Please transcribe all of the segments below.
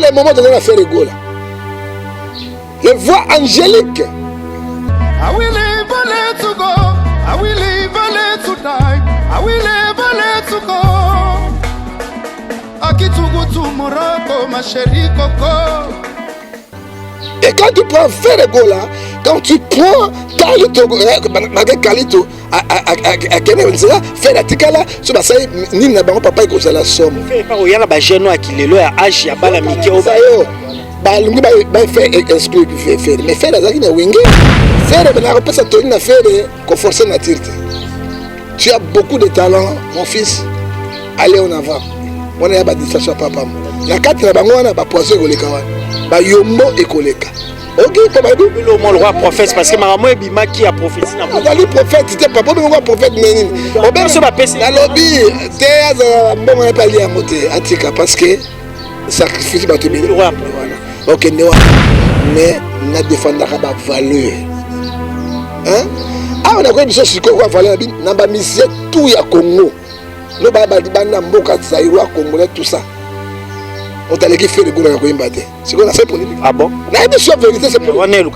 les moments de la faire Gola. Les voix angéliques. I will live a let to go. I will live a let to die. I will live a let to go. Akitugutu Morocco, ma chérie Coco. Et quand tu prends faire Gola, quand tu prends Carlito, malgré Carlito, à Kenya, faire la tikala, sur la salle, ni n'a pas papa qui a la somme. Il y a un géno qui est là, H, il y a la Mickey au Balungi va faire exclure faire mais faire la zaki na wenge faire la repassa toni na faire conforter na tirte. Tu as beaucoup de talent mon fils, allez en avant. On a pas dit ça papa. La carte na bango na ba poisson koleka wana ba yombo ekoleka. OK papa du le roi prophète parce que maramo ebima qui a prophétie na ali prophète c'était papa mais prophète menine obé so ba pesi la lobby te aza bon on pas lié à monter atika parce que sacrifice ba te le roi. Ok, mais nous défendons la valeur. Hein? Ah, on a quoi sur quoi valeur? Nous avons mis tout à Congo. Nous avons mis Mboka Zaïrois, Congolais, tout ça. On a fait le goût de la Coimbate. C'est qu'on a fait pour nous. Ah bon? Non, c'est vérité, c'est pour nous. Non,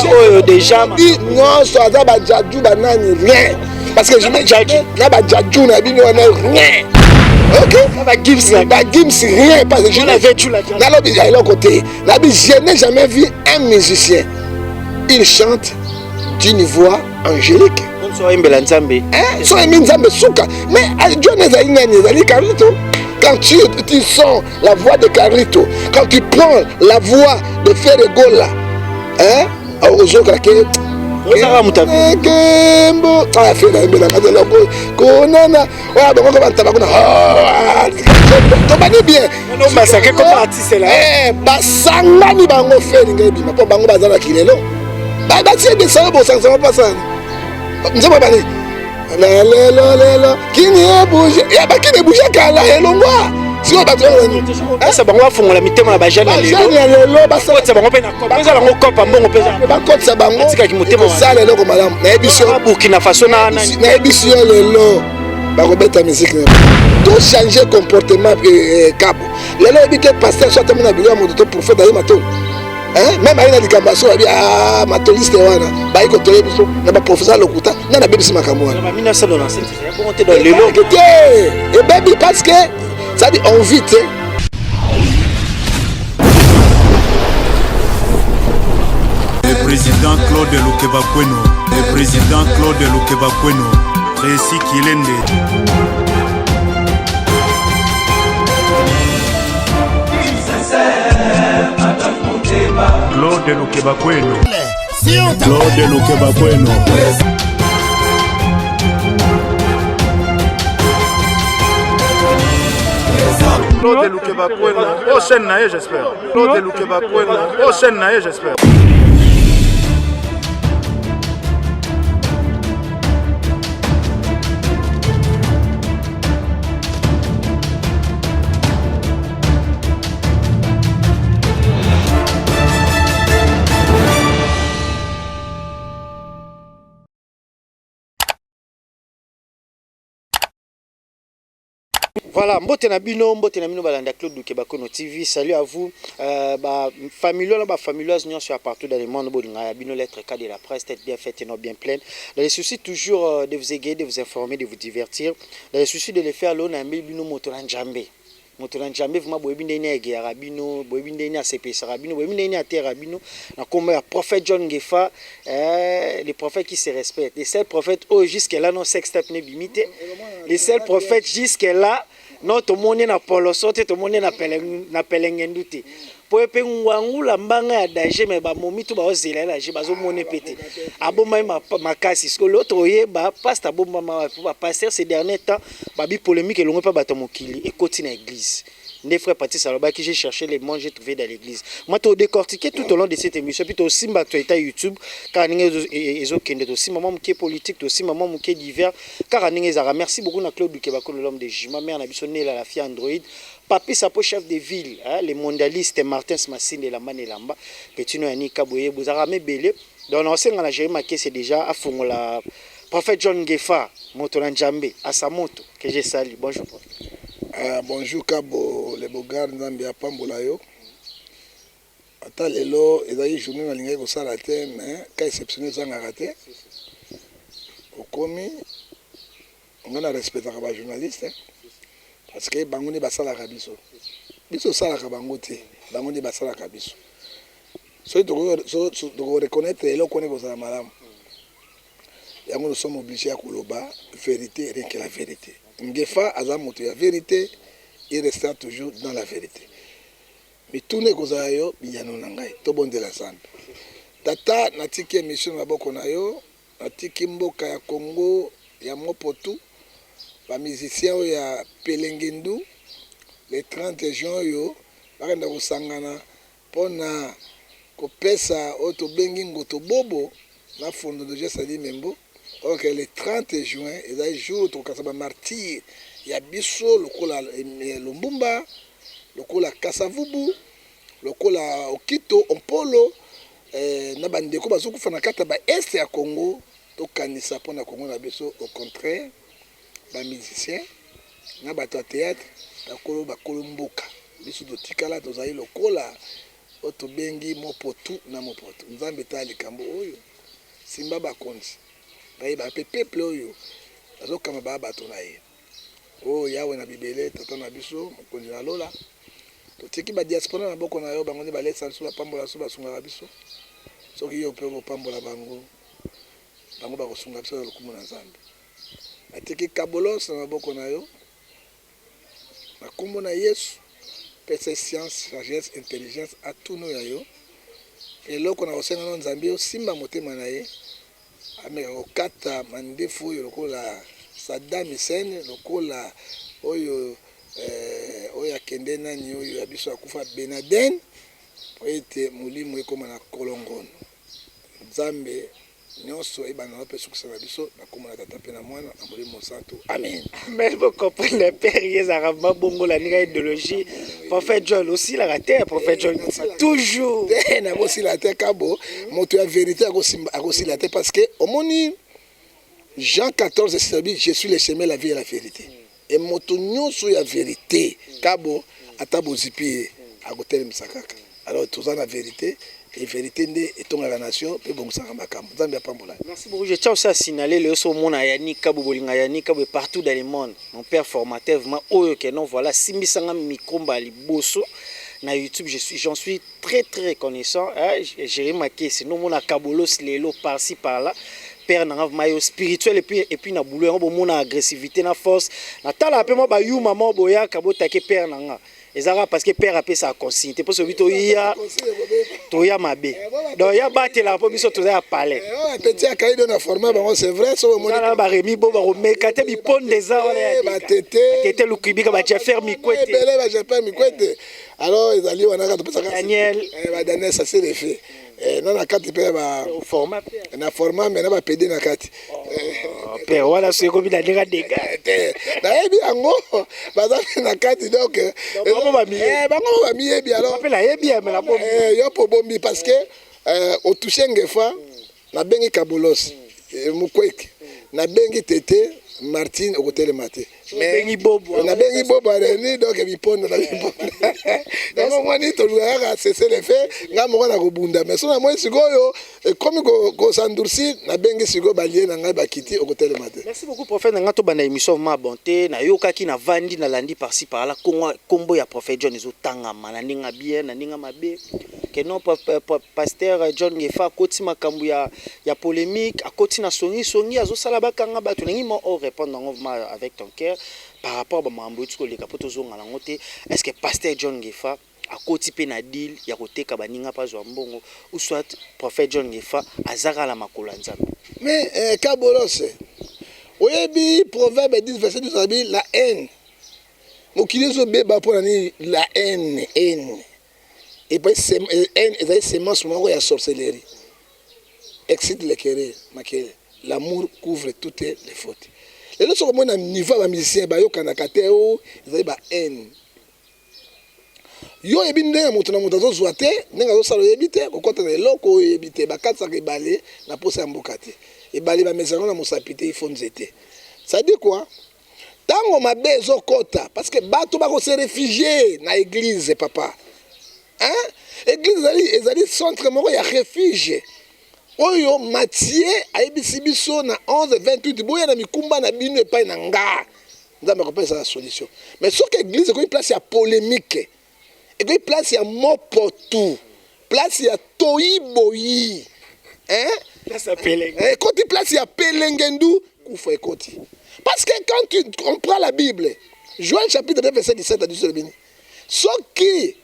j'ai déjà dit non, ça va Djadjou, banane, rien. Parce que je mets Djadjou, Djadjou, n'a rien. Ok, Gims rien parce que je l'avais tu l'as côté. Je n'ai jamais vu un musicien. Il chante d'une voix angélique. Mais quand tu sens la voix de Carlito, quand tu prends la voix de Ferregola, hein, aux autres si on va ça va fongola mitema ba jeune lelo ba ça va pena ko pesa ngo kopa mbongo pesa ba ko ça bango tika ki motema ça lelo ko malamu na ebiso Burkina Faso na ebiso lelo ba ko beta musique tout changer comportement cabo lelo ebike pasteur soit tellement na bilo moto prophète d'ailleurs mato hein même aina dikambaso abi ah matoliste wana ba iko toye biso na ba professeur lokuta na na bebisi makambo wana 1997 c'est bon te dans lelo et baby parce que ça dit on vite. Le président Claude Lukebakweno, le président Claude Lukebakweno, Réci Kilende. Claude Lukebakweno, Claude Lukebakweno. Claude Lukebakweno, prochaine naïe j'espère. Claude Lukebakweno, prochaine naïe j'espère. Voilà, mbote na bino balanda Claude Lukebakweno TV. Salut à vous. Familioise nous sommes partout dans le monde. Bino lettre cas de la presse, tête bien faite et non bien pleine. Dans le souci toujours de vous égayer, de vous informer, de vous divertir. Dans le souci de le faire, l'on a mis bino motoran jambe. Motoran jambe vraiment boebinde ni ege rabino, boebinde ni ACPS rabino, boebinde ni AT rabino. Na comme prophète John Ngefa, les prophètes qui se respectent. Les seuls prophètes jusqu'à là non sex step ne bimite. Les seuls prophètes jusqu'à là non to moni na polo sote to moni na pelengendute po epe ngwangu la mbanga ya danger me ba momitu ba ozela la je bazo moni pété aboma makasi ce que l'autre oye ba pasteur bomba ma ba pasteur ces derniers temps ba bi polémique elongo pa bato mokili et continue na église. Des frères Patrice Aloba qui j'ai cherché les mots j'ai trouvé dans l'église. Moi tu décortiqué tout au long de cette émission puis tu aussi actualité YouTube car ninge ezo kende aussi maman qui est politique aussi maman qui est divers car ninge zara. Merci beaucoup na Claude Lukebakweno l'homme de jugement mère na bisonné la fille Android papi sapo chef de ville hein, les mondialistes Martin Smassine et la Manelamba petit no yani kaboye bozara mebele donc on sait ngana Jérémie c'est déjà à fond la prophète John Ngefa moto na Njambe à sa moto que j'ai sali bonjour. Bonjour Kabo, les Bogards Nzambi à Pambolayo. Ata lelo ezali journée na lingai ko sala te mais cas exceptionnel za ngaraté. Okomi on a respecté ba journaliste parce que bango ne basala ka biso. Biso sala ka bango te, bango ne basala ka biso. So to reconnaître lelo ko ne ko sala malamu. Yango nous sommes obligés à koloba vérité rien que la vérité. Ngefa azamoto ya vérité, il restera toujours dans la vérité. Mais tout n'est qu'aux ayo, biyano nangai, to bon de la zambe. Tata natiki émission na boko na yo, natiki mboka ya Congo ya Mopotu, ba musicien ya Pelengendu, le 30 juin yo, bakenda kosangana pona kopesa oto bengi ngoto bobo na fondo de Jesali Membo. Ok, le 30 juin, il y a un jour où il y a martyr, il y a Bisso, le Lumbumba, le Kasavubu, le Okito, Ompolo, Nabandeko, Bazoukou Fanakata, Est à Congo, donc Kanisa Pona Congo, au contraire, les musiciens, Nabato théâtre, Bakolo Mboka, Bisso de Tikala, Tozaï, le Kola, Otobengi, Mopotu, Namopotu, Nzambeta, Likambo, Simba Bakonzi. Ba peuple oyo azokama ba bato na ye o yawe na bibele tata na biso mokonzi na lola totiki ba diaspora na boko na yo bango ne baletsa biso bapambola so basunga biso soki yo pe bopambola bango bakosunga biso na lokumu na Nzambe atiki kabolos na boko na yo na kombo na Yesu pesa science sagesse intelligence atuno ya yo eloko na kosenga na Nzambe yo simba motema na ye ameka kokata mandefu oyo lokola Saddam Hussein lokola oyo oyo akende nani oyo ya biso akufa Ben Laden po ete molimo ekoma na kolongono Nzambe nyonso ebana na peso kusala biso na komona tata pe na mwana na molimo santo amen. Mais vous comprenez le père yezara bongo la niga idéologie prophète John aussi la terre prophète John toujours na aussi la terre Kabo moto ya vérité aussi la terre parce que au moni Jean 14 c'est je suis le chemin la vie et la vérité et moto nyonso ya vérité Kabo atabo zipi akotele msakaka alors tout ça la vérité et vérité ndé etonga la nation pe bongusaka makambo Nzambe apambola. Merci beaucoup. Je tiens aussi à signaler le so mona yani Kabo bolinga yani Kabo partout dans le monde. Mon père formateur vraiment oyo que non voilà simbisanga mikomba liboso na YouTube j'en suis très reconnaissant j'ai remarqué sinon mona Kabolos lelo par-ci par-là père na mayo spirituel et puis na boulot ngo mona agressivité na force na tala pe mo ba yu maman boya Kabo take père nanga ezara parce que père a fait sa consigne pour ce vito ya toya mabe donc ya batela po biso toza parler petit akaido na format bango c'est vrai so moni ba remi bo ba mekate bi ponde za wala ba tete lukibika ba Jeffer Mikwete bele ba Jeffer Mikwete alors ezali wana ka topesa Daniel ba Daniel ça c'est le fait non na kati pe ba format na format mais na ba PD na kati père wala c'est comme il a déjà dégâts na ebi yango baza na kati donc bango ba mi ebi alors appela ebi mais la bombe yo po bombi parce que au toucher ngefa na bengi Kabolos mukweki na bengi tete Martin okotele mate bengi bobo na bengi bobo ni donc bipondo na bipondo donc moi ni to luka cesser les faits nga moko na kobunda mais so na moi sikoyo comme ko sandurci na bengi siko balie na ngai bakiti okotele mate. Merci beaucoup prophète nga to bana émission ma bonté na yokaki na vandi na landi par-ci par-là kombo ya prophète John ezotanga mana ninga bien na ninga mabe que non pasteur John Ngefa koti makambu ya polémique akoti na songi azosala bakanga bato ningi mo répondre avec ton cœur par rapport à mambo tu koleka poto zonga na ngote est-ce que pasteur John Ngefa akoti pe na deal ya koteka baninga pa zwa mbongo ou soit prophète John Ngefa azaka la makolo Nzambe mais Kabolos oyebi proverbe 10 verset 12 la haine mokili zo beba pour la haine et puis c'est haine et c'est semence moko ya sorcellerie excite le querer makele l'amour couvre toutes les fautes. Et là, on a un niveau de musicien, il y a haine. Yo ebi ndenge moto na moto azozwa te ndenge azosala oyebi te kokota na eloko oyebi te bakatisaka ebale na posa ya mboka te ebale bamesaka na mosapi te ifo nzete ça dit quoi Tango mabe ezokota parce que bato bako se réfugier na église papa. Hein? Église ezali centre moko ya refuge. Oyo Matthieu ayebisi biso na 11:28 boya na mikumba na bino epai na nga. Nzambe akopesa la solution. Mais ce que l'église est une place ya polémique. Et une place ya mopotu. Place ya toiboyi. Hein? Place ya peleng. Quand tu place ya pelengendu, koufa ekoti. Parce que quand on prend la Bible, Joël chapitre 2 verset 17 à 18. Ce qui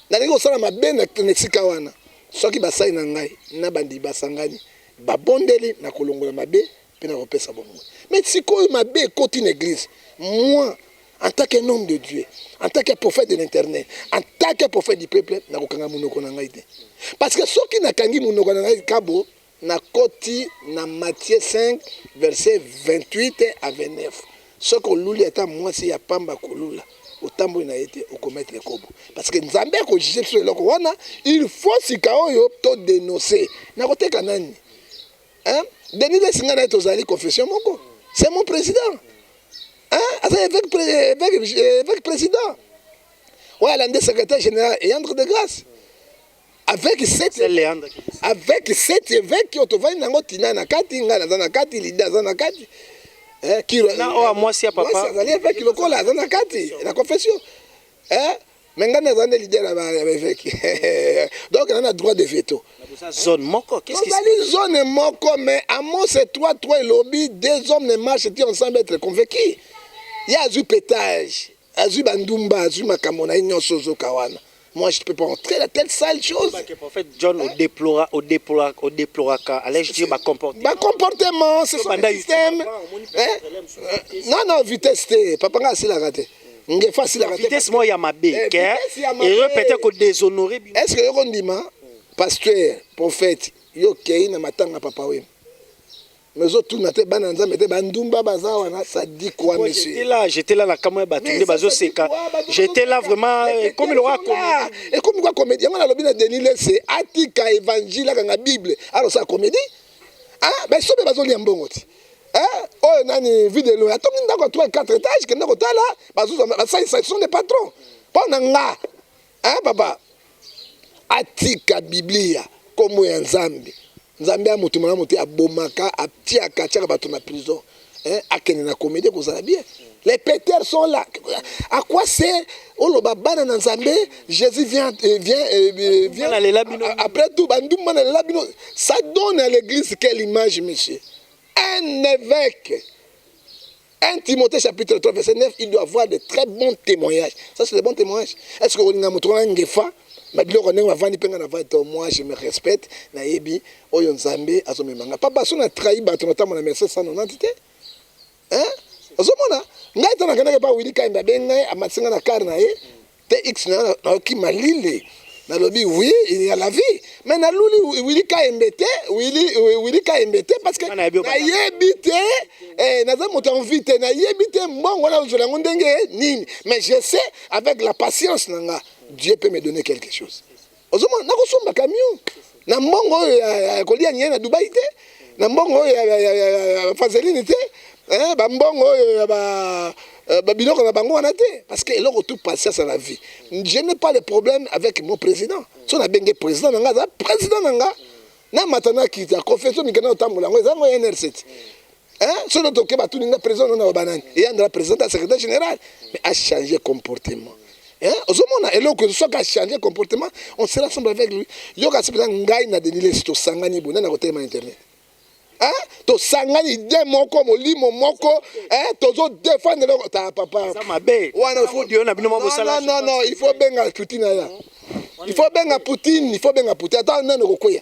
na ndenge osala mabe na esika wana. Soki basai na ngai na bandi basangani babondeli na kolongola mabe pe na kopesa bongo. Mais sikoyo mabe ekoti une église. Moi, en tant qu'un homme de Dieu, en tant que prophète de l'internet, en tant que prophète du peuple, na kokanga munoko na ngai te. Parce que soki nakangi munoko na ngai kabo na koti na Matthieu 5 verset 28 à 29. Ce que luli ata moi si ya pamba kolula. Otambo na été au commettre les kobo parce que nzambe ko juger sur le wana il faut sika oyo to dénoncer na kote kanani hein Denis Singana tozali confession moko c'est mon président hein avec président ouais l'un des secrétaires général et entre de grâce avec sept évêques qui ont trouvé nango tina na kati ngala na kati lida na kati na moi si papa azali avec le col là na kati la confession mengana zane leader avec donc on a droit de veto zone moko qu'est-ce qui se zone moko mais Amos 3 et lobby deux hommes ne marchent ensemble être convaincus il y a du pétage azu bandumba azu makamona nyonso zo kawana. Moi, je ne peux pas entrer dans telle sale chose. Le prophète John au déplora, allez-je dire, comportement, c'est son système. Non, vitesse, papa, c'est la raté. Vitesse, moi, il y a ma bé. Et peut-être que déshonoré. Est-ce que vous dit, pasteur, prophète, yo kei na matanga papa oui. Mais autres na te bananza mete bandumba bazawa na ça dit quoi monsieur? J'étais là la caméra batunde bazo seka. J'étais là vraiment comme le roi comédie. Et comme quoi comédie, on a le bien Denis c'est atika évangile dans la Bible. Alors ça comédie? Ah, ben so be bazo liambongo ti. Hein? Oh nani vidéo ya tomi ndako 3 4 étages que ndako tala bazo ça sont des patrons. Pas nga. Hein papa? Atika Biblia comme ya Nzambe. Nzambe a mutumana muti abomaka atiaka tiaka bato na prison akene na comédie kozala bien. Les péteurs sont là. À quoi c'est oloba bana na Nzambe Jésus vient après tout banduma na labino ça donne à l'église quelle image monsieur? Un évêque 1 Timothée chapitre 3 verset 9 il doit avoir de très bons témoignages. Ça c'est des bons témoignages. Est-ce que on a mutumana ngefa moi je me respecte na yebi oyo Nzambe azomemanga papa so na trahi bato notamment na merci sans nonantité hein ozomona ngai tana kana pa wili ka mba benga amasinga na car na ye tx na ki malile na lobi oui il y a la vie mais na luli wili ka embete wili ka embete parce que na yebite na za moto envie na yebite mbongo na ozola ndenge nini mais je sais avec la patience nanga Dieu peut me donner quelque chose. Ozoma na kosomba camion. Na mbongo kolia nyena Dubai te. Na mbongo Vaseline te. Ba mbongo ba biloko na bango wana te parce que eloko tout patience à la vie. Je n'ai pas de problème avec mon président. Si on a bengue président nanga, président nanga na matana ki ta confession mikana otambola ngo ezango NR7. Si on toke ba tuninga président na banani. Et andra président secrétaire général mais a changé comportement. Ozomona eloko soit a changé comportement on se rassemble avec lui yoka sepela ngai na Denis to sangani bona na côté internet to sangani de moko molimo moko tozo défendre ta papa ça mabe wana faut dio na bino mabosala non il faut benga Poutine ya il faut benga Poutine ata nani kokoya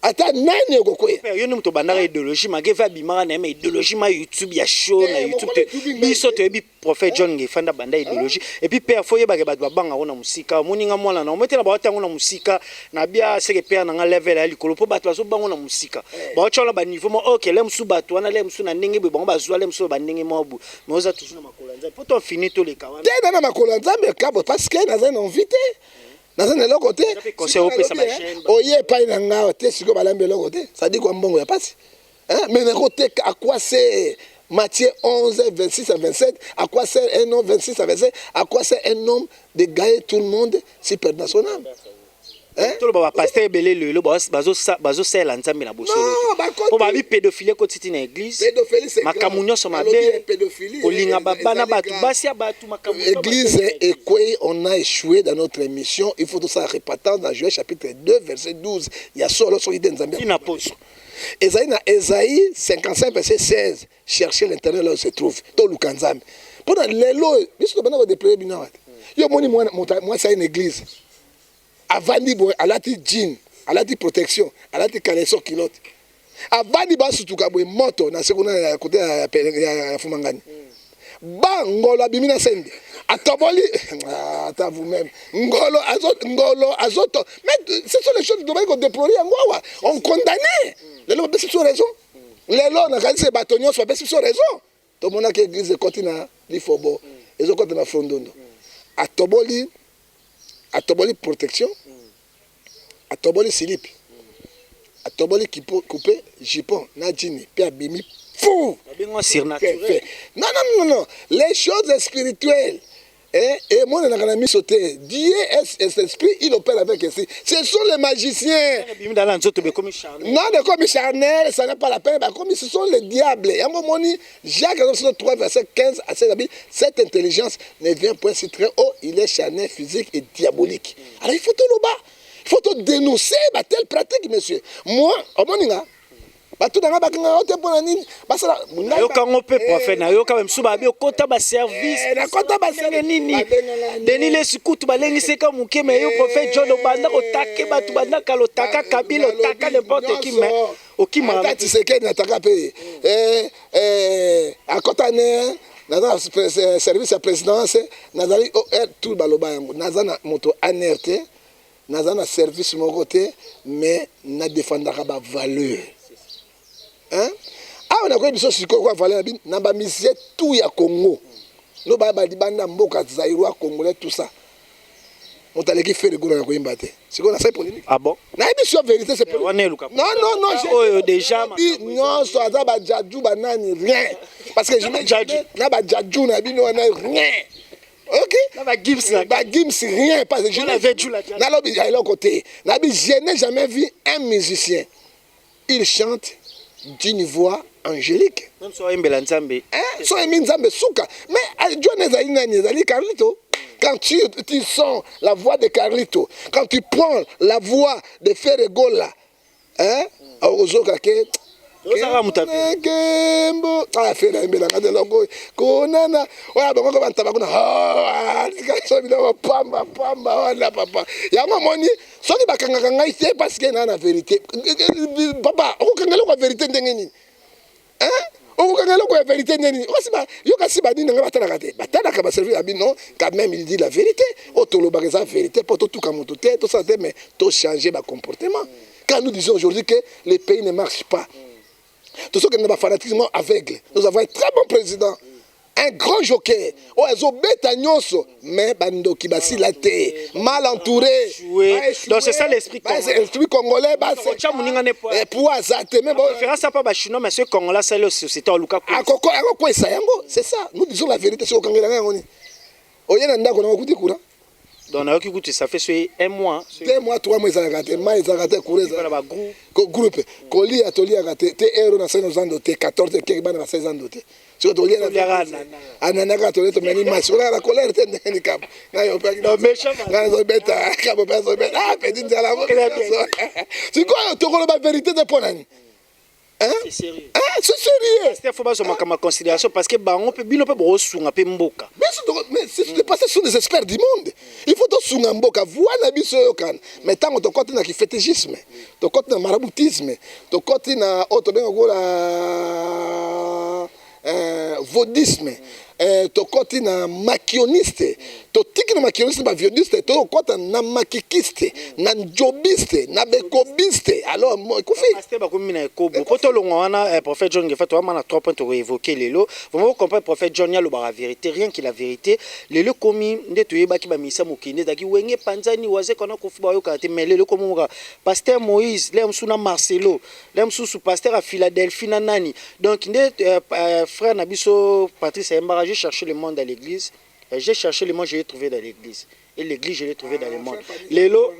ata nani kokoya yo numuto bandaka idéologie magefa bimaka na idéologie ma YouTube ya show na YouTube biso to bi prophète John ngefanda banda idéologie et puis père foye ba ba banga ona musika moninga mwana na metela ba tango na musika na bia seke père na level ya likolo po bato bazo bango na musika ba chola ba niveau mo OK le musu bato wana le musu na ndenge be bango bazwa le musu ba ndenge mobu mais oza toujours na makola nzambe poto fini to le kawana te na makola nzambe kabo parce que na zana invité na zana le côté oye pa ina nga te siko balambe le côté ça dit quoi mbongo ya passe mais na côté à quoi c'est Matthieu 11, 26 à 27. À quoi sert un homme, 26 à 27, à quoi sert un homme de gagner tout le monde s'il perd dans son âme? Tout le pasteur belé le bazo c'est l'ensemble na bosso. Pour ba bi pédophilie ko titi na église. Pédophilie c'est makamunyo so mabe. Olinga baba na batu basi abatu makamunyo. Église et quoi on a échoué dans notre mission, il faut tout ça répéter dans Joël chapitre 2 verset 12. Il y a solo sur l'idée nzambe. Ésaïe 55 verset 16. Cherchez l'intérieur là où se trouve. To lukanzambe. Pendant lelo, biso bana va déployer bina. Yo moni moi c'est une église. Avandi boy alati jean, alati protection, alati caleçon kilote. Avandi ba sutuka boy moto na sekuna ya côté ya Fumangani. Ba ngolo bimina sende. Atoboli ata vous-même. Ngolo azoto. Mais ce sont les choses que doivent être déplorer en Goa. On condamné. Les gens ont raison. Les gens ont dit que batonio soit sur raison. Tout le monde a église continent lifobo. Ils ont continent frondondo. Atoboli protection, atoboli slip, atoboli coupé jupon na jini pe abimi fou. Non, les choses spirituelles. Et moi, on a mis sauté. Dieu est esprit, il opère avec ici. Ce sont les magiciens. Non, comme charnel, ça n'a pas la peine. Comme ce sont les diables. Et à un moment donné, Jacques 3, verset 15 à 16, cette intelligence ne vient point si très haut. Il est charnel, physique et diabolique. Alors il faut tout le bas. Il faut tout dénoncer telle pratique, monsieur. Moi, au moment bato na bakanga ote pona nini basala yo kango pe prophète na yo quand même suba bi okota ba service na kota ba service nini deni les sikutu balengise ka muke mais yo prophète John obanda otake bato banda kalotaka kabila otaka n'importe qui mais okima tu sais que nataka pe akota ne na service à présidence nazali tout baloba yango nazana moto anerte nazana service mon côté mais na défendaka ba valeur. Hein? Ah, on a quoi besoin de quoi valeur na ba misie tout ya Congo. No ba ba dibanda mboka zairwa congolais tout ça. On t'a qui fait le goût na ko imbate. C'est qu'on a ça polémique. Ah bon? Na émission vérité c'est pas. Non, déjà non, ça za ba jadju ba nani rien. Parce que je me jadju na ba jadju na bino na rien. OK? Na ba gims rien parce que je n'avais dû la. Na lobi ya l'autre côté. Na bi je n'ai jamais vu un musicien. Il chante d'une voix angélique. Même so embela nzambe. So nzambe souka. Mais John ezali Carlito. Quand tu sens la voix de Carlito, quand tu prends la voix de Ferregola, hein? Ozoka ke Osaka mutape. Kembo. Ah Ferregola ngade longo. Konana. Oya bango ba tabakuna. Ah, so bila pamba wala papa. Yango moni soki bakanga ngai c'est parce que na vérité. Papa, okangela ko vérité ndengeni. Hein? Okangela ko vérité ndengeni. Osiba yoka siba ni nga batala te. Batala ka ba servir abino quand même il dit la vérité. Otoloba la vérité pour tout ka moto te, tout ça mais tout changer ba comportement. Quand nous disons aujourd'hui que les pays ne marchent pas. Tout ce qui n'est pas fanatisme aveugle. Nous avons un très bon président. Un grand joker. Oh, ils ont bêta nyonso. Mais bando qui basi la terre. Mal entouré. Donc c'est ça l'esprit congolais. L'esprit congolais, c'est pour azate. Mais bon. Référence à pas chinois, mais ce congolais, c'est le société au Luka. C'est ça. Nous disons la vérité sur le Congolais. Oye nda kona kuti kura. Donc na yoki ça fait un mois. 2 mois, 3 mois ça gâté. Mais ça gâté courir. Groupe. Koli atelier gâté. Te héros na 16 ans doté 14 qui ban na 16 ans doté. Sur tolier na. Anana gâté to meni mas. La colère te ni cap. Na yo pa. Non méchant. Na zo beta, cap pa zo beta. Ah petit de la voix. C'est quoi to ko la vérité de ponani? Hein? C'est sérieux. Ah, c'est sérieux. C'est faut pas se manquer ma considération parce que ba on peut bino peut brosunga pe mboka. Mais c'est parce que ce sont des experts du monde. Il faut tout sunga mboka voilà biso yokan. Mais tant to côté na ki fétichisme, to côté na maraboutisme, to côté na auto bengo la vaudisme, tokoti na makioniste totiki na makioniste baviodiste tokota na makikiste na njobiste na bekobiste alors ekufi pasteur bakomi na ekobo po tolonga wana prophète John Ngefa toama na 3 points tokoévoke lelo vraiment comprendre prophète John alobaka la vérité rien que la vérité lelo komi nde toyebaki bamisa mokili nde ezalaki wenge panzani waze kona kofi bayokaka te mais lelo komi moka pasteur Moïse le mosusu na Marcelo le mosusu pasteur à Philadelphie na nani donc nde frère na biso Patrice Ayembara j'ai cherché le monde à l'église j'ai cherché le monde je l'ai trouvé dans l'église et l'église je l'ai trouvé dans le monde lelo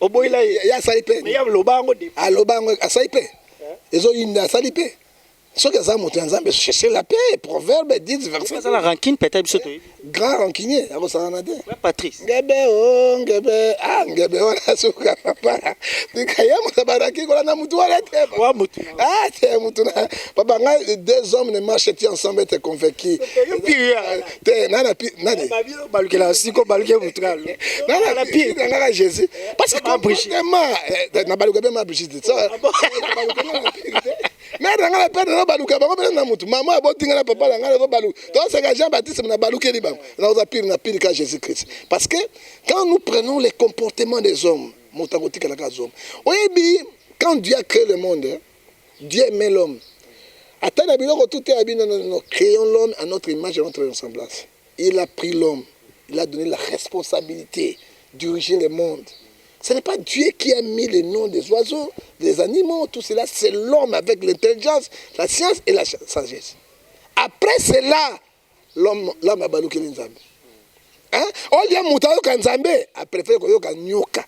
oboila ya saipe mais ya lobango de alobango asaipe ezoyinda salipe soki aza moto ya nzambe chercher la paix proverbe 10 verset ça la rancune peut-être biso to grand rancunier akosala na te Patrice ngebe o ngebe ngebe wana suka papa dikaya moto baraki kola na mutu wala te wa mutu te mutu na papa nga 2 hommes ne marchent ensemble te convaincu te nana nani balukela siko baluke mutralo nana la pire nga Jésus parce que comportement na baluka be ma Brigitte ça mais dans la peine na baluka ba ko na mutu maman abotinga na papa na ngala ko balu to c'est que Jean Baptiste na baluka li ba na oza pire na pire que Jésus Christ parce que quand nous prenons les comportements des hommes motagotika la hommes oyebi quand Dieu a créé le monde Dieu aimait l'homme attends biloko tout est habillé nous créons l'homme à notre image et notre ressemblance il a pris l'homme il a donné la responsabilité diriger le monde. Ce n'est pas Dieu qui a mis les noms des oiseaux, des animaux, tout cela, c'est l'homme avec l'intelligence, la science et la sagesse. Après cela, l'homme a balouké les Nzambe. On y a moutayo ka Nzambe, a préféré qu'on y ait nyoka.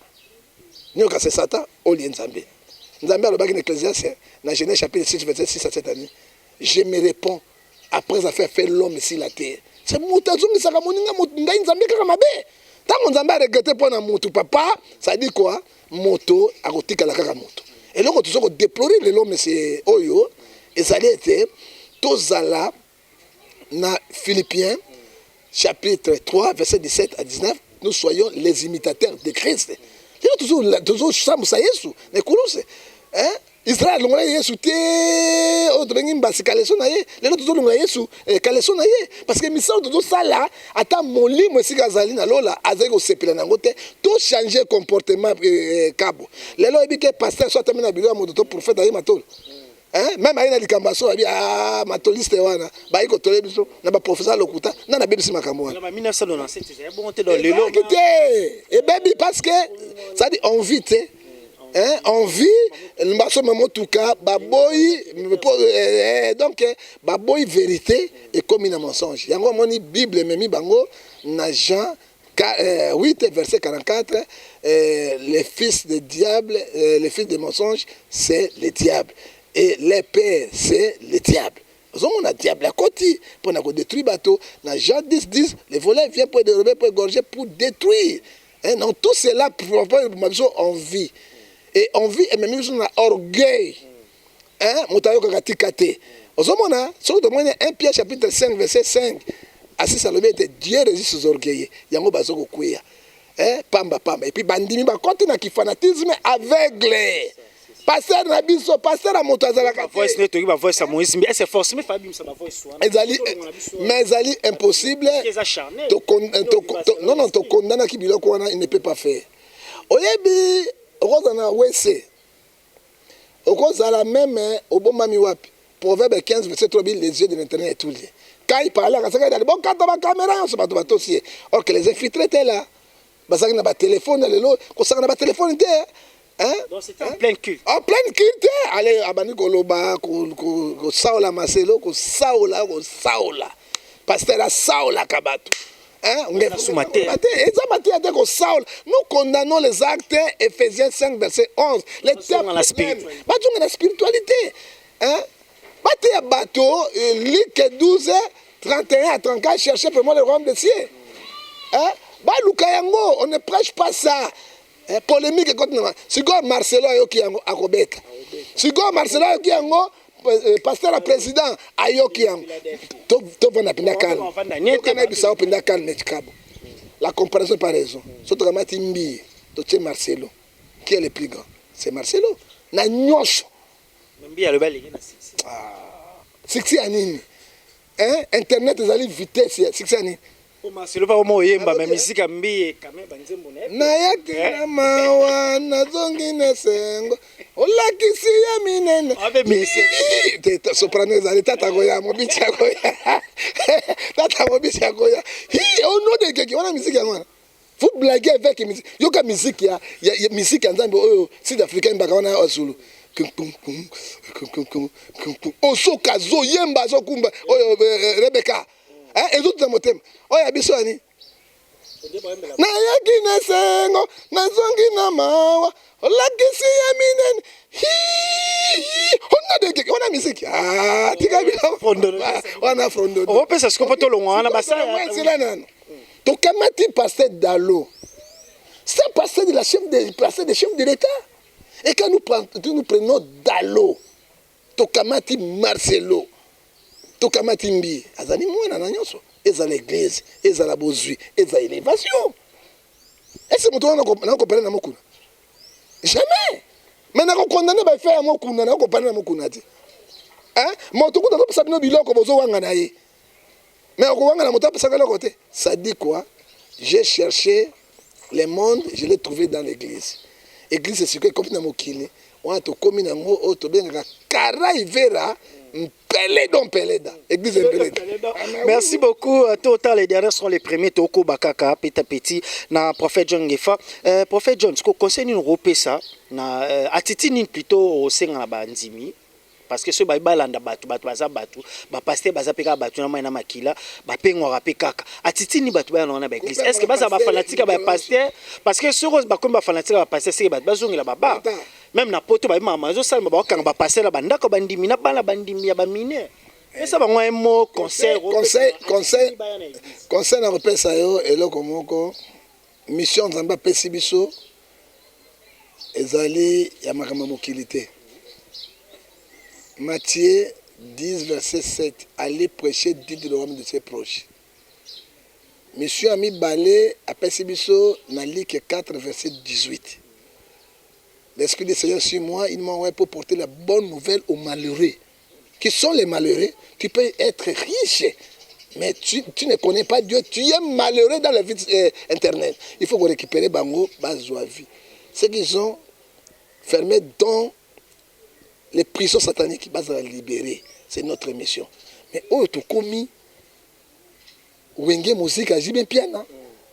Nyoka c'est Satan, on y a Nzambe. Nzambe a le bac en Ecclésiaste, dans Genèse chapitre 6, verset 6 à 7 années. Je me réponds, après avoir fait l'homme sur la terre. C'est moutazo qui s'est ramené à Nzambe Karamabe. Tant Nzambe a regretté pour un moto papa, ça dit quoi? Moto a rotika la kaka moto. Et donc tout ça qu'on déplorer l'homme c'est oyo et ça été tozala na Philippiens chapitre 3 verset 17 à 19 nous soyons les imitateurs de Christ. C'est toujours ça musa Yesu ne kulose hein Israël longola Yesu te o bengi mbasi kaleso na ye lelo toujours longola Yesu kaleso na ye parce que misao toujours ça là ata molimo sika zali na lola azali ko sepela nango te to changer comportement kabo lelo ebike pasteur soit tamina bilo moto to prophète ayi matolo hein même ayi na likambaso abi matoliste wana ba iko tole biso na ba professeur lokuta na bebisi makambo wana na 1997 c'est bon te dans lelo et baby parce que ça dit on vit on vit en tout cas baboy donc baboy vérité et comme un mensonge yango moni Bible memi bango na Jean 8 verset 44 les fils de diable les fils de mensonge c'est le diable et les pères c'est le diable. On a diable à côté pour détruire bateau. Dans Jean 10 les voleurs viennent pour dérober pour égorger pour détruire. Non tout cela pour on vit. Et on vit et même sur orgueil. Hein, motayo kakatikate. Ozomona, sur de moyen 1 Pierre chapitre 5 verset 5. Assis Salomé était Dieu résiste aux orgueilleux. Yango bazoko kuya. Hein, pamba. Et puis bandimi ba continue qui fanatisme aveugle. Pasteur na biso, pasteur a motazala ka. Voice ne to ba voice à Moïse, mais c'est forcément Fabim ça ba voice wana. Mais ezali impossible. Non, to condamna ki biloko wana il ne peut pas faire. Oyebi Rosana Wesse. Okozala même au bon mami wapi. Proverbe 15 verset 3 les yeux de l'Éternel est tout lié. Quand il parlait à ça, il dit bon quand ta caméra on se bat dossier. Or que les infiltrés étaient là. Basaki na ba téléphone lelo, ko saka na ba téléphone té. Hein? Donc c'était en plein culte. En plein culte. Allez abani koloba ko saola Marcelo, ko saola. Pasteur a saola kabatu. Hein? Nous condamnons les actes Ephésiens 5 verset 11. Les termes dans la spiritualité. La spiritualité. Hein? Bateau, Luc 12, 31 à 34, cherchez vraiment le royaume des cieux. Hein? On ne prêche pas ça. Polémique contre si go Marcelo ayoki yango akobeta. Si go Marcelo ayoki yango pasteur la président ayoki yango. To vana pinda calme. Kana bisa pinda calme chikabo. La comparaison par raison. Soto kama timbi to che Marcelo. Qui est le plus grand? C'est Marcelo. Na nyosho. Mbi ya le bali na 6. Sixi anini. hein internet ezali vitesse sikisani masilo pa mo yemba mais musique ambi quand même banzembo ne nayaki na mawa nazongi na sengo olakisi ya minene abe musique soprano ezali tata goya mobichi goya tata mobichi goya hi ono de keki wana musique yango vous blaguez avec musique yoka musique ya musique ya nzambe oyo sud africain baka wana azulu osoka zo yemba zo kumba oyo Rebecca ezotu na motema oyo ya biso ani nayaki na sengo nazongi na mawa olakisi ya minene onadeke wana misiki tika wana frondo opesa sikopo tolongwa wana basala nano tokamati pasteur Dalo c'est pasteur de la chef de l'État et quand nous prenons Dalo tokamati Marcelo tokamati mbi azali mwana na nyonso eza l'église eza la bozui eza élévation est-ce que moto na kopana na mokuna jamais mais na ko condamner ba faire mokuna na kopana na mokuna ti hein moto kuta to sabino biloko bozo wanga na ye mais ko wanga na moto pasaka loko te ça dit quoi j'ai cherché le monde je l'ai trouvé dans l'église église c'est ce que comme na mokili on to komi na ngo o to benga karaivera Peleda. Église Peleda. Merci beaucoup. Total, les derniers seront les premiers. Toko Bakaka, Petit, na prophète John Gefa. Prophète John, ce qu'on conseille nous repérer ça, na attitude plutôt au sein de la bandimi. Parce que ce bailanda batu pasteur baza peka batu na maina makila ba pengwa rapé kaka attitude ni batu ba na église est-ce que baza ba fanatique ba pasteur parce que sur ba comme ba fanatique ba pasteur c'est batu bazongela baba même na poto ba mama zo salma ba kanga ba pasteur la banda ko bandimi na bana bandimi ya ba mine et ça ba ngwa mo conseil na repesa yo eloko moko mission nzamba pesi biso ezali ya makambo mokilité. Matthieu 10, verset 7. Allez prêcher, dites le royaume de ses proches. Monsieur Ami Balé, après Sibiso, dans Luc 4, verset 18. L'Esprit du Seigneur sur moi, il m'a envoyé pour porter la bonne nouvelle aux malheureux. Qui sont les malheureux? Tu peux être riche, mais tu ne connais pas Dieu. Tu es malheureux dans la vie internet. Il faut récupérer Bango, Bazoavi. Ceux qui sont fermés dans les prisons sataniques qui vont libérer, c'est notre mission. Mais où tu commis Wenge musique à Jibin Piana.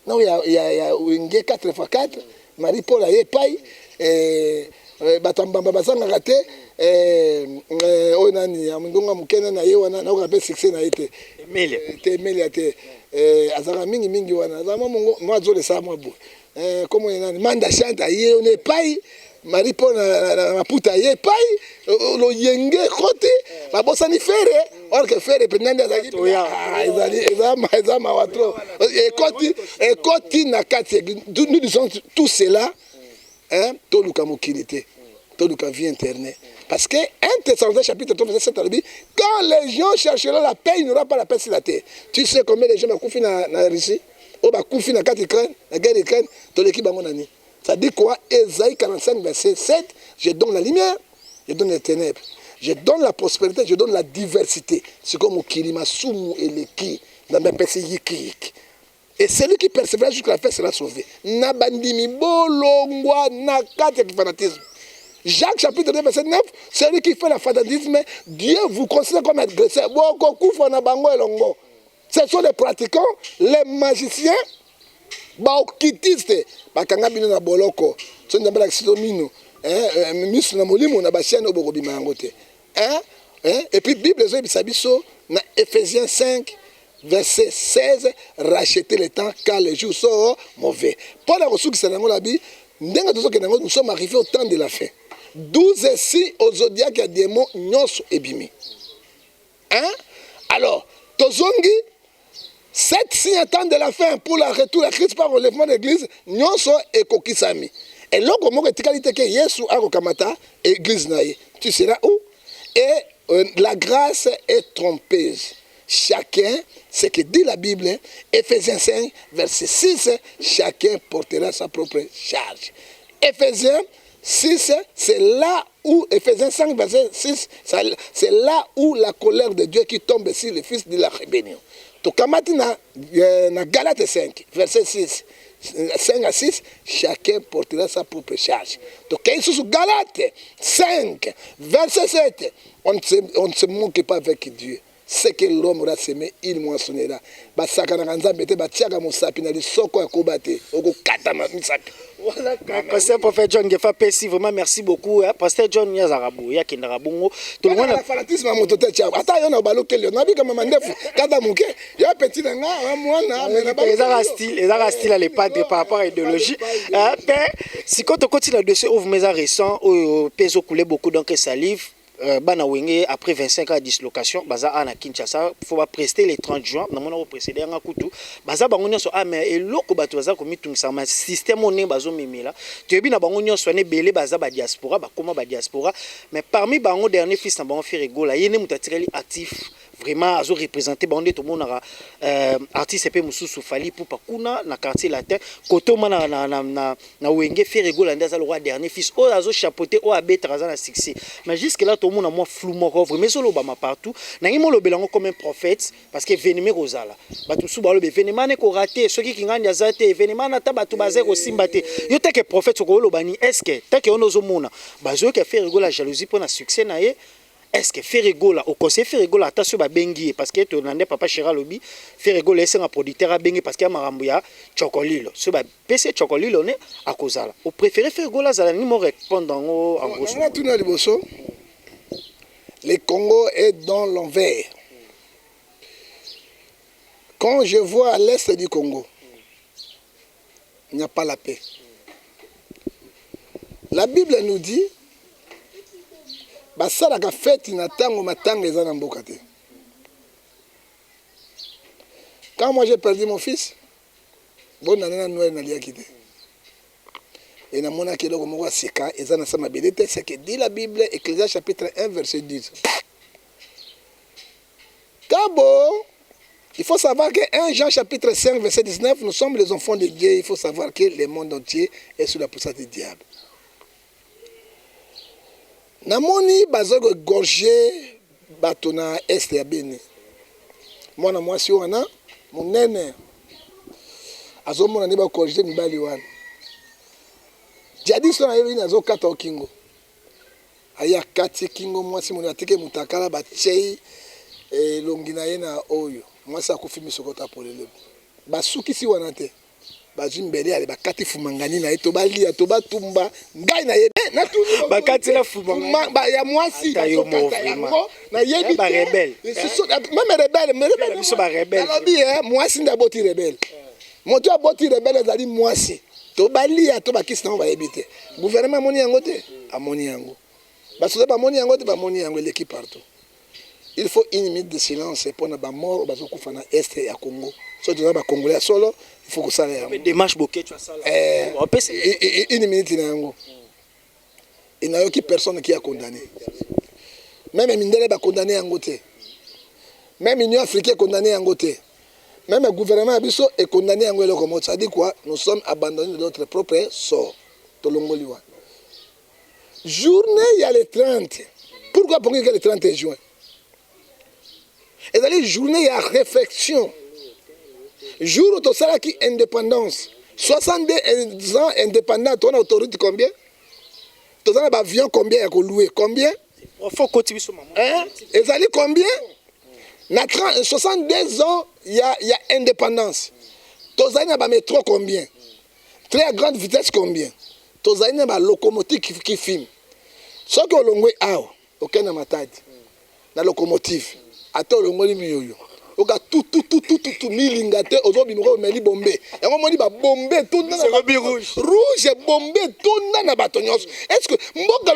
Non, il y a Wenge 4x4, Marie-Paul a Yepai, Batambamba Basanga Rate, Onani, Amundonga Mukena na Yewana, na Okape succès na été. Emilia te, Azara Mingi Wana, Azama moi je le sais moi. Comment il y a Manda chante à Ye, on est pas. Marie-Paul na puta ye pai lo yenge kote la bossa ni fere or que fere pendant azali ezama watro e koti na kati nous disons tout cela hein to luka mokilité to luka vie internet parce que 1 Thessaloniciens chapitre 3 verset 7 dit quand les gens chercheront la paix il n'y aura pas la paix sur la terre. Tu sais combien de gens ba kufi na Russie o ba kufi na kati Ukraine na guerre Ukraine to leki bango nani. Ça dit quoi? Ésaïe 45, verset 7. Je donne la lumière, je donne les ténèbres. Je donne la prospérité, je donne la diversité. C'est comme au Kilima, Soumou et Leki, dans mes péchés yikik. Et celui qui persévère jusqu'à la fin sera sauvé. Nabandimi, bolongwa, nakate, fanatisme. Jacques chapitre 2, verset 9. Celui qui fait le fanatisme, Dieu vous considère comme agresseur. Ce sont les pratiquants, les magiciens, baokitiste bakanga bino na boloko so ndambala kiso mino misu na molimo na basiano bokobima yango te et puis Bible zo bisabiso na Ephésiens 5 verset 16 racheter le temps car les jours sont mauvais. Paul a reçu que c'est dans la Bible ndenga tozo ke nous sommes arrivés au temps de la fin. 12 si au zodiaque ya démon nyonso ebimi. Alors tozongi 7 signes temps de la fin pour le retour à Christ par relèvement de l'église, nous sommes ekokisami. Et là, comme on dit que Yesu a rekamata église naïe. Tu seras où? Et la grâce est trompeuse. Chacun, ce que dit la Bible, Ephésiens 5, verset 6, chacun portera sa propre charge. Ephésiens 6, c'est là où, Ephésiens 5, verset 6, c'est là où la colère de Dieu qui tombe sur les fils de la rébellion. Tokamati na Galates 5, verset 6. 5 à 6, chacun portera sa propre charge. Donc, sous Galates 5, verset 7, on ne se moque pas avec Dieu. Ce que l'homme aura semé, il moissonnera. Pasteur Prophète John Gefa Pessi, vraiment merci beaucoup. Pasteur John Yazarabou, Yakindarabungo. Tout le monde a fanatisme à mon total. Attends, il y a un ballon qui est là. Il y a un petit les style à l'épadre par rapport à l'idéologie. Si quand on continue là-dessus, ouvre mes récents, au peso coulé beaucoup donc salive. Bana Wenge après 25 ans de dislocation baza ana Kinshasa faut pas prester les 30 juin na mona précédé nga kutu baza bango nyonso mais eloko bato baza komitungisa ma système oné bazo memela toyebi na bango nyonso ne belé baza ba diaspora ba koma ba diaspora mais parmi bango dernier fils na bango Ferregola yene mutatireli actif vraiment azo représenter bango to mona artiste pe mususu fali pour pakuna na quartier latin koto mana na Wenge Ferregola ndaza le roi dernier fils o azo chapeauter o abeta raza na succès mais jusque là tout le monde a moins flou moko vraiment solo bama partout na ngimo lo belango comme un prophète parce que venimé rozala batu su balo be venimane ko raté ceux qui ngandi azate venimane ta batu bazero simbate yo te que prophète ko lo bani est-ce que ta que onozo mona bazo que faire rigola jalousie pour na succès na ye est-ce que Ferregola au conseil Ferregola attention ba bengi parce que to nande papa Chera lobi Ferregola est un producteur a bengi parce que marambo ya chocolilo so ba PC chocolilo ne a kozala au préféré Ferregola zala ni mo répondre en gros. Le Congo est dans l'envers. Quand je vois à l'est du Congo, il n'y a pas la paix. La Bible nous dit, basalaka fête na tango matanga eza na mboka te. Quand moi j'ai perdu mon fils, bon nana Noël na liaki te. Et na mona ke loko moko seka eza na sama belete c'est que dit la Bible Ecclésiaste chapitre 1 verset 10. Cabo, il faut savoir que 1 Jean chapitre 5 verset 19 nous sommes les enfants de Dieu, il faut savoir que le monde entier est sous la puissance du diable. Namoni bazogo gorgé batona est ya beni. Mwana mwasi wana munene azomona ne ba gorgé mibali wana. Jadi sona yebi nazo kata okingo. Aya kati kingo mwasi mona teke mutakala ba chei longina ye na oyo. Mwasi akufimi sokota polele. Basuki si wana te. Bazimbele ale bakati fumangani na eto balia to batumba ngai na ye na tuni bakati la fumangani ba ya mwasi na yebi ba rebelle. Même rebelle biso ba rebelle. Alobi mwasi ndaboti rebelle. Moto aboti rebelle zali mwasi. To balia to bakisi na ba yebite gouvernement moni yango te amoni yango basoza ba moni yango te ba moni yango l'équipe partout. Il faut une minute de silence pour na ba mort bazokufa na est ya Congo so tu ba congolais solo il faut que ça yango démarche boké tu as ça une minute na yango il n'y a aucune personne qui a condamné même Mindele ba condamné yango te même l'Union africaine condamné yango te. Même le gouvernement Abisso est condamné à l'Angola. Ça dit quoi? Nous sommes abandonnés de notre propre sort. Tolongoliwa. Journée, il y a le 30. Pourquoi pour qu'il y a le 30 juin? Et dans les journées, il y a réflexion. Jour où tu as qui indépendance. 62 ans indépendant, tu as autorité combien? Tu as un avion combien? Il y a loué combien? Il faut continuer ce moment. Et ça dit combien? 62 ans, il y a indépendance. Tozaïna ba métro combien? Très à grande vitesse combien? Tozaïna ba locomotive qui filme. Ce que l'on a, aucun n'a matadi. La locomotive. Attends le moni miyoyo. Oka tout milingate ozo bimoko meli bombe. Et on moni ba bombe tout na rouge bombe tout na batonyos. Est-ce que mboka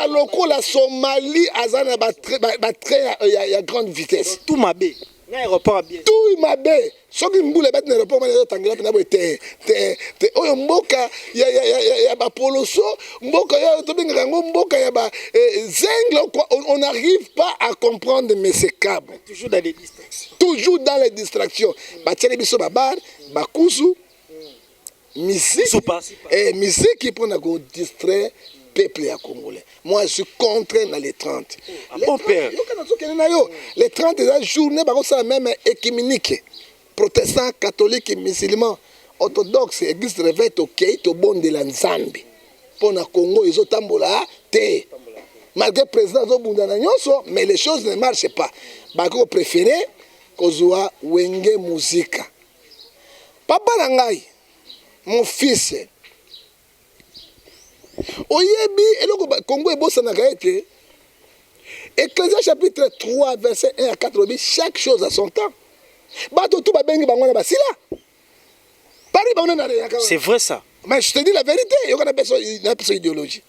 loko la Somalie azana ba très à grande vitesse. Tout mabé. L'aéroport bien. Tout mabé. Soki mbule bet na aéroport na tangela na bo te oyo mboka ya ba poloso mboka ya to benga ngo mboka ya ba zengle on n'arrive pas à comprendre mais c'est câble. Toujours dans les distractions. Toujours dans les distractions. Ba tele biso ba bar ba kusu musique et musique qui prend à distraire peuple ya congolais. Moi je suis contre dans les 30. Bon père. Les 30 des journées par ça même écuménique. Protestants, catholiques, musulmans, orthodoxes, église réveille OK to bon de la Nzambe. Pour na Congo ils ont tambola té. Malgré le président Zobundana nyonso, mais les choses ne marchent pas. Bako préféré kozwa wenge musique. Papa nangai mon fils oyebi eloko Congo ebosanaka ete Ecclésiaste chapitre 3 verset 1 à 4 chaque chose a son temps. Bato tout babengi bango na basila. Paris bango na rien. C'est vrai ça. Mais je te dis la vérité, il y a une personne idéologie.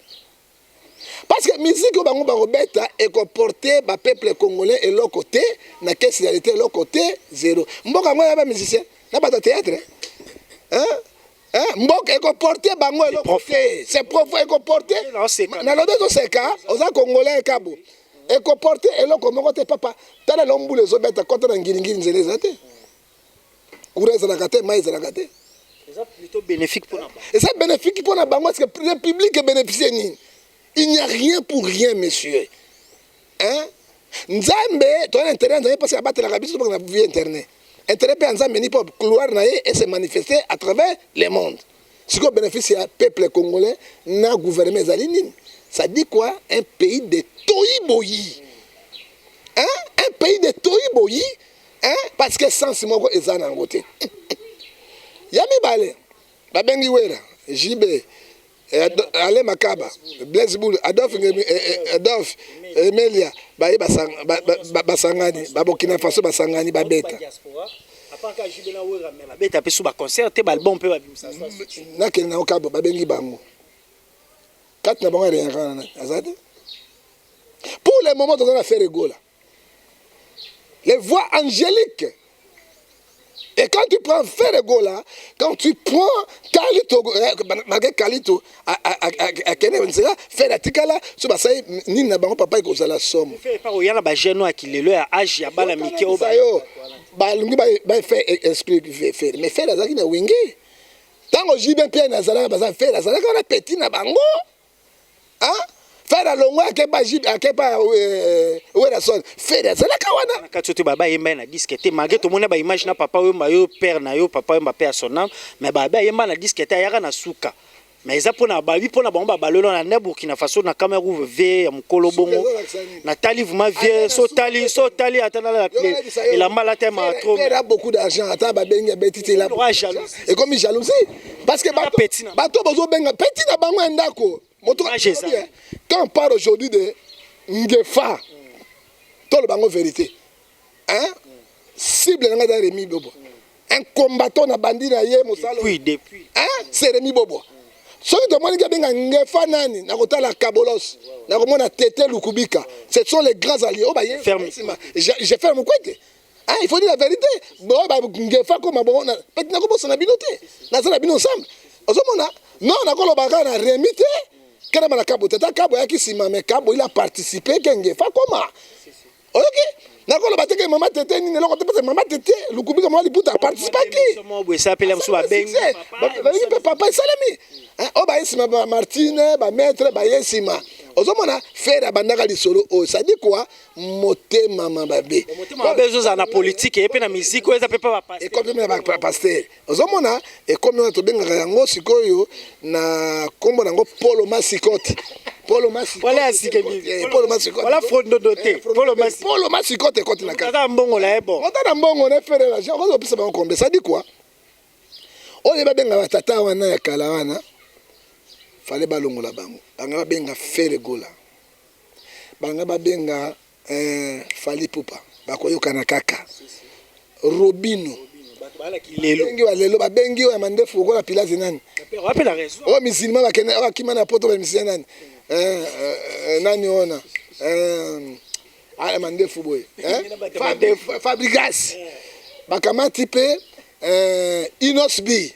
Parce que la musique au bango beta est comportée par le peuple congolais et l'autre côté, na quelle réalité l'autre côté zéro. Mboka moi ba musicien, na ba théâtre. Mboka est comporté bango et l'autre côté. C'est profond est comporté. Na lobe to seka, oza congolais kabo. Est comporté et l'autre côté papa. Tala lombu les obeta contre na ngiringiri nzele zate. Ureza na kate, mais na kate. C'est plutôt bénéfique pour nous. Et c'est bénéfique pour nous parce que le public est bénéficié. Il n'y a rien pour rien, monsieur. Hein? Nzambe, tu as intérêt parce que la battre la rabis pour la vie internet. Intérêt pour Nzambe ni pour couloir et se manifester à travers le monde. Ce qui bénéficie au peuple congolais, n'a gouvernement zalinine. Ça dit quoi? Un pays de toïboyi. Hein? Un pays de toïboyi. Hein? Parce que sans ce mot, ils en ont côté. Yami Bale, Babengi Wera, JB, Ale Makaba, Blaise Boul, Adolphe, Emelia, Baye Basangani, Babokina Faso Basangani, Babeta. Babeta, Pessou, concert, Balbon, peut Nakel Naokabo, Babengi Bango. 4 n'abons rien. Pour le moment, on a fait rigoler. Les voix angéliques. Et quand tu prends Ferrego là, quand tu prends Kalito, malgré Kalito, à Kenewenzela, Ferratika là, ce bassin, ni n'a pas papa qui a la somme. Il y a un jeune qui est là, âge, il y a la Mickey au bayo. Balungi va faire esprit, mais faire la zaki na wingé. Tant que j'y bien bien nazala, bazar faire la zaki, on a petit na bango. Hein? Faire la longue à Kepa Jib, à Kepa où est la sonne. Faire la zala kawana. Quand tu te bats, il y a un disque. Malgré tout le monde a imaginé papa ou mayo père na yo, papa ou père son âme, mais baba il y a un disque. Il y a un souka. Mais ils apprennent à babi pour na bomba balolo na Burkina Faso na Cameroun ve ya mukolo bongo. Na tali vuma vie so tali atana la clé. Il a mal à terme à trop. Il a beaucoup d'argent. Attends babenga betiti la. Et comme il jalousie parce que bato bozo benga petit na bango ndako. Quand on parle aujourd'hui de Ngefa, tout le bango vérité. Hein? Cible n'a pas Rémi Bobo. Un combattant na bandit na yé mosalo. Depuis. Hein? C'est Rémi Bobo. Ce qui demande que benga Ngefa nani na kota la Kabolos, na komona Tete Lukubika. Ce sont les grands alliés. Oh bah je ferme mon côté. Hein? Il faut dire la vérité. Bon bah Ngefa comme bon na petit na ko bossa na binoté. Na ça na bino ensemble. Ozomona non na ko lo baka na Rémi te. Quand on a Cabo, mais Cabo il a participé. Kengefa comment? Ok. D'accord, le bâtiment maman tété ni le côté parce maman tété le couple comment il peut participer qui? Ça appelle un soir ben. Papa salami. Oh bah ici ma Martine, ma maître, bah ici ma. Ozomona faire abandaka lisolo oh ça dit quoi? Moté maman babé. Motema besoin na politique et puis na musique ça peut pas passer. Et comme na pasteur. Ozomona et comme on to benga yango sikoyo na kombo nango Polo Masikote. Polo Masikote. Voilà sikebi. Polo Masikote. Voilà fraude doté. Polo Masikote côté na kata mbongo la ebo. Kata mbongo na faire la gens on peut pas combien ça dit quoi? On est benga tata wana ya kala wana. Fallait balongo la bango. Banga benga Ferrego la. Banga benga Fali Pupa. Bakoyoka na kaka. Robino. Bengi wa lelo babengi wa mandefu ko la pilaze nani. Rappelle la raison. Oh musulman bakene akima na poto ba musulman nani. Nani ona. Ala mandefu boy. Fabrigas. Bakamati pe Inosbi.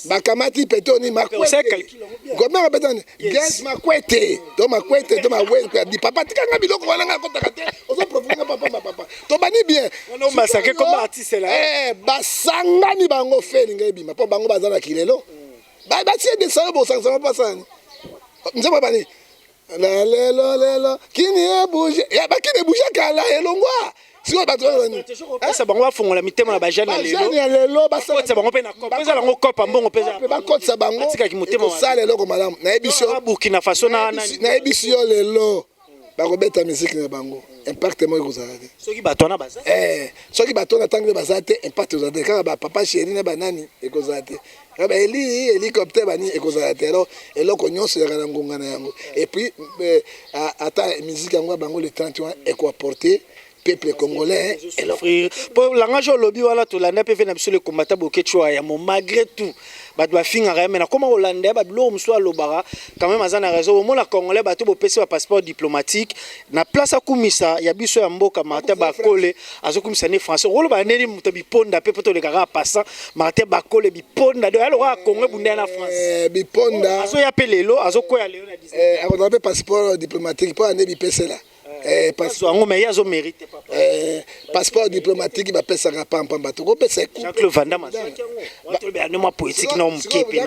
Bakamati petoni makwete. Goma betani. Gas makwete. Do makwete do makwete di papa tikanga biloko wana nga kotaka te. Ozo profiter papa. To bani bien. On massacrer comme artiste là. Basangani bango feli ngai bima po bango bazana kilelo. batie de ça bosangisa pas ça nzamba bani la lelo kini ebouge ya bakini bouge kala elongwa siko bato bani ça bango bafongola mitema na bajane ya lelo basala ça bango pe na kopa pesa lango kopa mbongo pesa ba kotsa bango tika ki motema ça lelo ko madame na ebisio Burkina Faso na ebisio lelo bakobeta musique na bango impact mo ekozala te soki bato na baza soki bato na tango baza te impact ekozala te kaka ba papa chéri na banani ekozala te kaka hélicoptère bani ekozala te alors eloko nyonso ezalaka na ngonga na yango et puis ata musique yango ya bango le 31 ekoapporter peuple congolais offrir pour langage lobby wala to landa pe na biso le combattant bokechwa ya mo malgré tout bato bafinga mais na comment hollandais ba bilo mso alobara quand même azana raison mo la congolais bato bo pesi ba passeport diplomatique na place akumisa ya biso ya mboka Martin Bakole azokumisa ne français rolo ba neli muto biponda pe poto le kaka passant Martin Bakole biponda de alors Congo bunda na France biponda azo ya pelelo azo koya leo na 19 akodape passeport diplomatique pour ane bipesela passeport diplomatique bapesaka pampamba tokopesa Jean-Claude Van Damme poétique na mkepe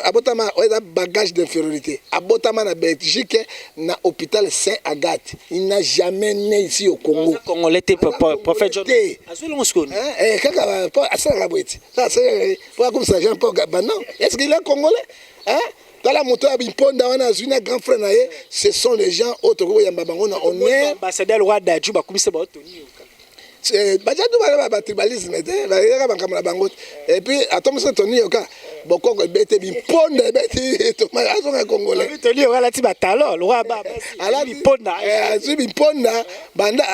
abotama oza bagage d'infériorité abotama na Belgique na hôpital Saint-Agathe il n'a jamais né ici au Congo congolais prophète John azulongo skoni kaka asalaka boiti pour akomisa Jean Paul Gabana est-ce qu'il est congolais hein Tala moto ya biponda wana azuna grand frère na ye ce sont les gens autres ko yamba bango na honneur ambassadeur roi d'Adjou ba kumisa ba Tony bajadu ba tribalisme te ba yaka bankamala bango et puis atomisa Tony yoka bokoko bete biponda beti to ma azonga congolais Tony yoka lati ba talon roi ba ala biponda azu biponda banda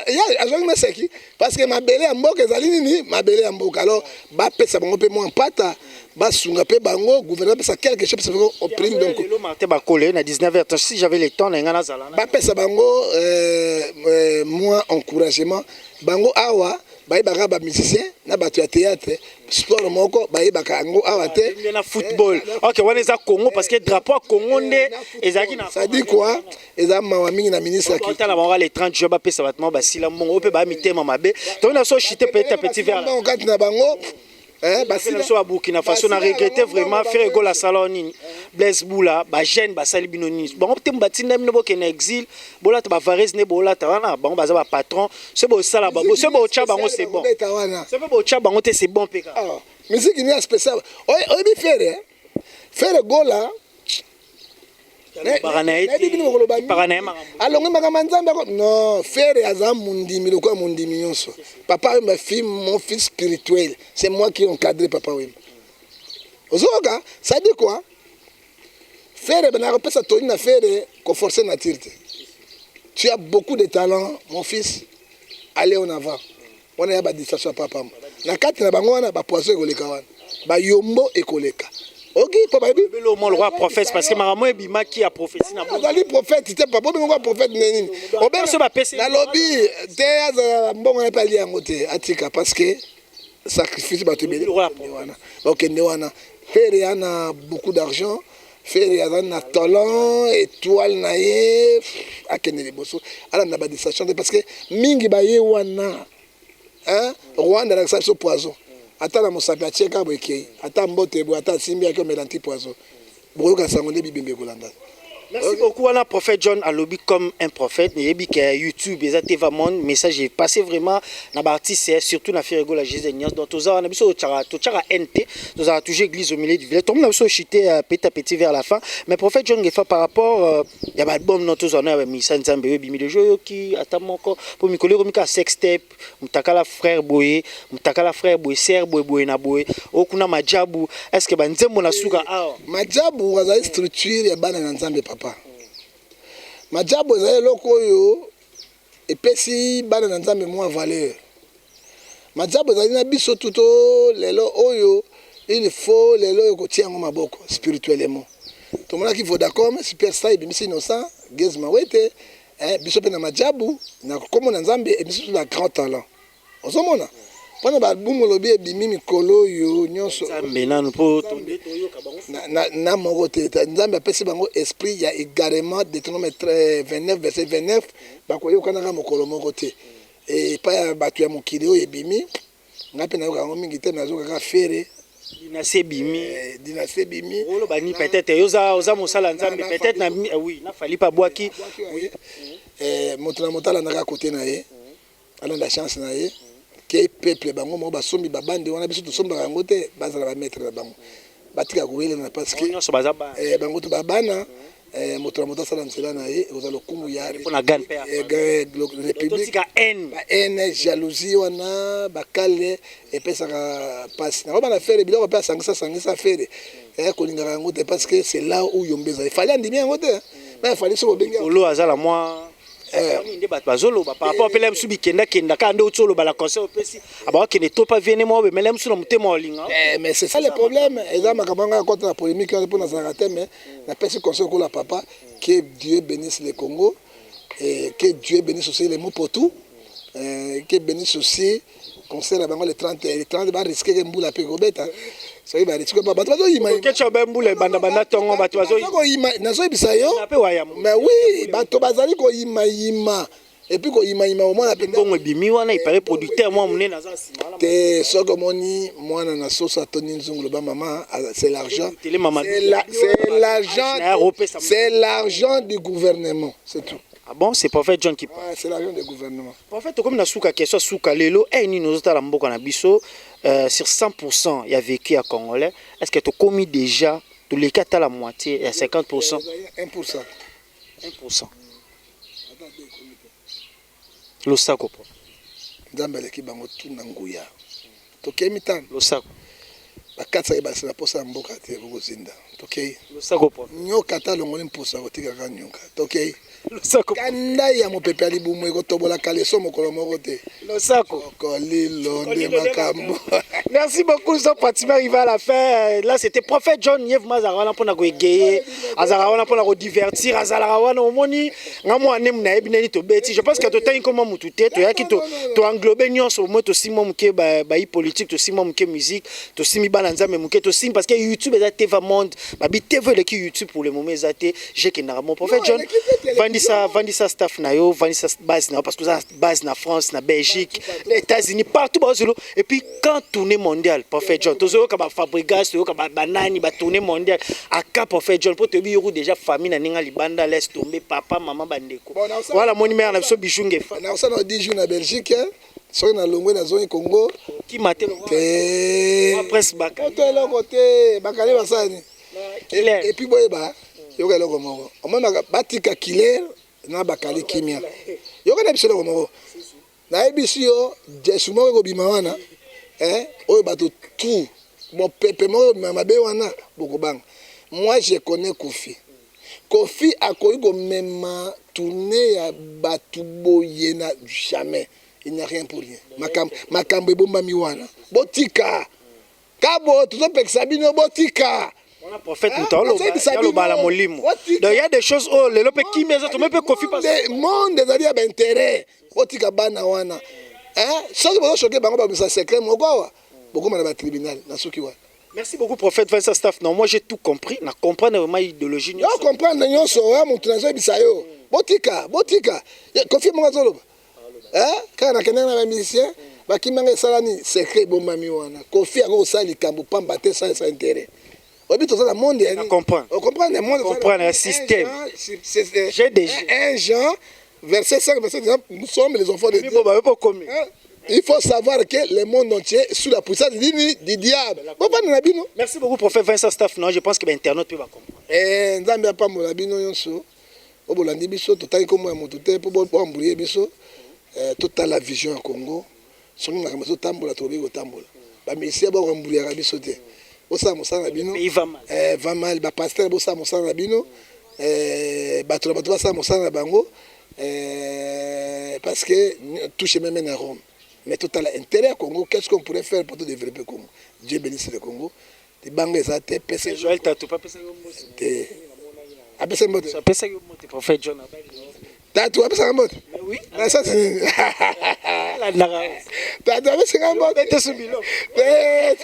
ya azonga meseki parce que mabele ya mboka ezali nini mabele ya mboka alors ba pesa bango pe mo pata basunga pe bango gouvernement pesa quelque chose parce qu'on prime donc le Martin Bakole na 19h si j'avais le temps na ngana zala ba pesa bango moi encouragement bango awa bayebaka ba musicien na bato ya théâtre sport moko bayebaka yango awa te na football OK wana eza Congo parce que drapeau Congo nde ezaki na ça dit quoi eza mawa mingi na ministre qui tala bango les 30 jours ba pesa battement basila mongo pe ba mitema mabe to na so chité peut-être petit vers là quand na bango basila so Burkina Faso na regretter vraiment faire ego la salon Blaise Boula ba jeune ba sali binoni bango te mbatinda mino boke na exil bola ta ba Varese ne bola ta wana bango baza ba patron c'est bo sala bango c'est bo cha bango c'est bon c'est bo cha bango te c'est bon peka musique ni spécial oyebi faire gola alongi makambo nzambe non faire aza mundimi lokola mundimi nyonso papa ma fille mon fils spirituel c'est moi qui encadre papa wem ozoka ça dit quoi faire bana repesa toni na faire ko forcer nature te tu as beaucoup de talent mon fils allez en avant on a ba distraction papa na kati na bango wana ba poisson ekoleka wana ba yombo ekoleka OK papa bi le mot le roi prophète parce que maramo e bima qui a prophétie na bazali prophète te papa bingo prophète neni ober so ba pesi na lobby te aza mbongo na pali yango te atika parce que sacrifice ba tebeli wana OK ne wana faire yana beaucoup d'argent faire yana talent étoile na ye akene liboso ala na ba distraction parce que mingi ba ye wana hein Rwanda na sa poison ata na mosapi acheka boyekei ata mbote bo ata simbi yake melanti poison boyoka sango nde bibembe kolanda. Merci beaucoup à la prophète John Alobi comme un prophète. Mais il y a YouTube, il y a vraiment message est passé vraiment dans l'artiste surtout dans Ferrego la Jésus Nias donc tous on a biso tchara NT nous a toujours église au milieu du village. Tout le monde a biso chité petit à petit vers la fin. Mais prophète John Gefa par rapport il y a album dans tous on a mis ça nzambe bimi le jeu qui attend encore pour Mikolo Romika sextape mutakala frère boye ser boye na boye okuna majabu est-ce que banzembo na suka majabu waza structure ya bana na nzambe papa majabu ezali eloko oyo epesi bana na nzambe mwa valeur majabu ezali na biso tuto lelo oyo il faut lelo oyo kotia yango maboko spirituellement tomonaki Vodacom superstar ebimisi innocent Gezma wete biso mpe na majabu na komona nzambe ebiso na grand talent ozomona wana balbumu lobi ebimi mikolo oyo nyonso na moko te nzambe apesi bango esprit ya égarement Deutéronome 29 verset 29 bakoyokanaka mokolo moko te epai ya bato ya mokili oyo ebimi ngai mpe nayoka yango mingi te nazoka kaka fere Dynastie Bimi. Dynastie Bimi. Olo bani peut-être oza mosala nzambe peut-être na oui na fali pa boaki. Motuna motala na côté na ye. Ala la chance na ye. Que peuple bango mo ba sombi ba bande wana biso to somba bango te bazala ba mettre na bango. Batika kuwele na parce que bango to ba bana motuna motala sala nzela na ye oza lokumu ya na gan père. République haine jalousie wana bakale epesaka passe na ba faire biloko pe sangisa faire kolinga yango te parce que c'est là où yombeza il fallait andimi yango te mais il fallait so benga olo azala moi nde bato bazoloba par rapport pele msubi kenda ka nde otsoloba la conseil opesi aba kende to pas viene mo mele msu na mutema olinga mais c'est ça le problème eza makamanga contre la polémique pour na zarate mais na pesi conseil ko la papa que Dieu bénisse le Congo et que Dieu bénisse aussi les Mobutu que bénisse aussi conseil la bango les 30 va risquer que mbula pe kobeta so iba risquer ba bato bazo yima que tu ba mbula banda tongo bato bazo yima nazo ibisa yo mais oui bato bazali ko yima et puis ko yima au moins la penda bongo bimi wana il paraît producteur moi monene naza sima te soko moni mwana na sosa toni nzungu ba maman c'est l'argent c'est l'argent du gouvernement c'est tout. Ah bon, c'est prophète John qui parle. Ouais, c'est l'argent du gouvernement. Prophète, comme na souka question souka lelo, ni nous autres la mboka na biso sur 100% il y a vécu à Congolais. Est-ce que tu as commis déjà tous les cas la moitié, 50%? 1%. 1%. Le sako po. Nzambele ki bango tuna nguya. Tokemi tan. Le sako. Bakatsa ibasa na posa mboka te kozinda. Tokei. Le sako po. Nyoka ta longoli mposa kotika ka nyoka. Tokei. Le sako. Kanda ya mopepe ali bumu ekotobola kaleso mokolo moko te. Le sako. Kolilo de makambo. Merci beaucoup, nous sommes pratiquement arrivés à la fin. Là, c'était prophète John Yev Mazarawana pour nous égayer, Azarawana pour nous divertir, Azarawana au moni, ngamo anem na ebineni to beti. Je pense que tout temps comment mututé, to yaki to englober nions au moins to simo muke ba politique, to simo muke musique, to simi balanza me muke to sim parce que YouTube est TV monde, ba bi TV le ki YouTube pour le moment ezate, j'ai que na mon prophète John vandisa staff na yo, vandisa base na parce que ça base na France, na Belgique, les États-Unis partout bazolo et puis quand tourner mondial prophète John tozo ka ba Fabregas to ka ba banani ba tourner mondial aka prophète John pour te bi déjà famille na ninga libanda laisse tomber papa maman bandeko voilà mon numéro na so bijunge na ça na 10 jours na Belgique so na longwe na zone Congo qui matelo presse baka to le côté bakale basani et puis boyeba yoka loko moko omona batika killer na bakali kimia yoka na biso loko moko na ebisi yo jesu moko ko bima wana oyo bato tout mon peuple moko mabe wana bokobanga moi je connais Kofi a koyi ko mema tourner ya batu boyena jamais il n'y a rien pour rien makambo bomba mi wana botika kabo tout peksa bino botika. On a prophète Moutalo, bala molimo. Donc il y a des choses oh le lope qui mais autres même peut Kofi parce que monde des alliés d'intérêt botika bana wana ça que vous choquer bango ba secret moko beaucoup na ba tribunal na soki wa. Merci beaucoup prophète Vincent Staff. Non moi j'ai tout compris, na comprendre vraiment idéologie. Non comprendre nyonso wa mutunazo bisayo. Botika Kofi monga zolo. Kana kenena ba musicien ba kimanga salani secret bomba mi wana. Kofi ako sali kambo pamba te ça intérêt. Obi to ça monde on comprend. On comprend le monde, comprendre le système. J'ai déjà un Jean verset 5 verset 10 nous sommes les enfants de Dieu. Il faut savoir que le monde entier est sous la puissance du diable. Merci beaucoup prophète Vincent Staff. Non, je pense que l'internet peut pas comprendre. Nzambe a pas mola bino nyonso. Obolandi biso totali ko moya moto te po embrouiller biso. Total la vision au Congo. Songi na kamaso tambola to biko tambola. Ba mesi ba embrouiller biso te. Osa mosala bino. Va mal ba pasteur bosa mosala bino. Bato sa mosala bango. Parce que touche même à Rome. Mais tout à l'intérêt au Congo, qu'est-ce qu'on pourrait faire pour développer le Congo? Dieu bénisse le Congo. Les banques des athées, PC. Joël Tatou, pas PC. Apesa mbote. Apesa mbote, prophète John. Tatou, apesa mbote. Oui. Ça c'est. Tatou, apesa mbote. T'es sous bilo.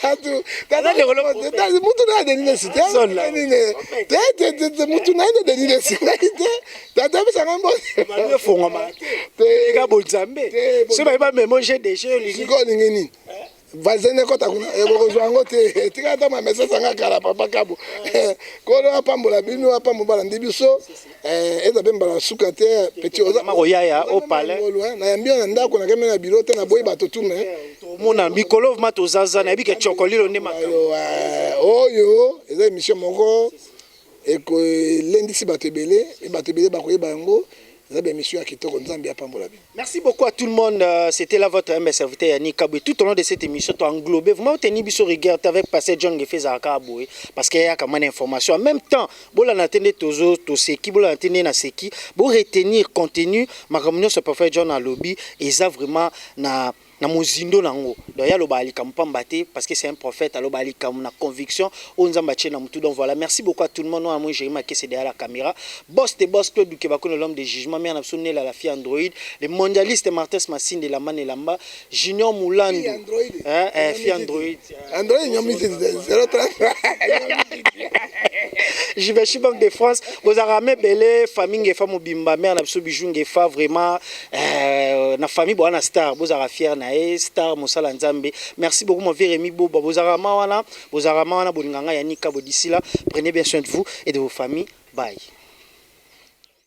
Tatou. Tatou, mutu na de l'université. Mutu na de l'université. Tatou, apesa mbote. Marie Fongoma. Te ga bolzambe. Ce n'est pas même j'ai déjà lingini. vazene kota kuna ekozwa ngo te tika ta ma message sanga kala papa kabo ko lo apambola bino apambola ndibiso eza be mbala suka te petit oza makoyaya au palais na yambio na ndako na kemena biro te na boyi bato tume mona mikolo mato zaza na bike chokolilo ndi makalo oyo eza émission moko eko lendisi bato ebele bakoyeba yango. Merci beaucoup à tout le monde. C'était là votre humble serviteur Yannick Kaboué. Tout au long de cette émission, tu as englobé. Vous m'avez tenu sur regard avec passé John Gefé Zarakaboué parce qu'il y a quand même d'informations. En même temps, vous l'entendez tous qui vous l'entendez na seki, vous retenir contenu. Ma communion se prophète John à lobby et ça vraiment na mozindo nango doya lobali kampamba te parce que c'est un prophète alobali kam na conviction onza mbache na mutu. Donc voilà, merci beaucoup à tout le monde. Moi Jérémy qui c'est derrière la caméra, boss Claude Dukebako l'homme de jugement, mais on a sonné la fille Android, le mondialiste Martin Massine de la Man et Lamba, Junior Moulandou fille Android nyomi 030 je vais chez Banque de France, vous avez belé famille femme bimba mère na biso bijou ngefa vraiment na famille bona star vous avez fier na star Mosala Nzambe. Merci beaucoup mon vieux Rémi Boba vous avez mawana boninganga Yannick Kabo d'ici là, prenez bien soin de vous et de vos familles. Bye.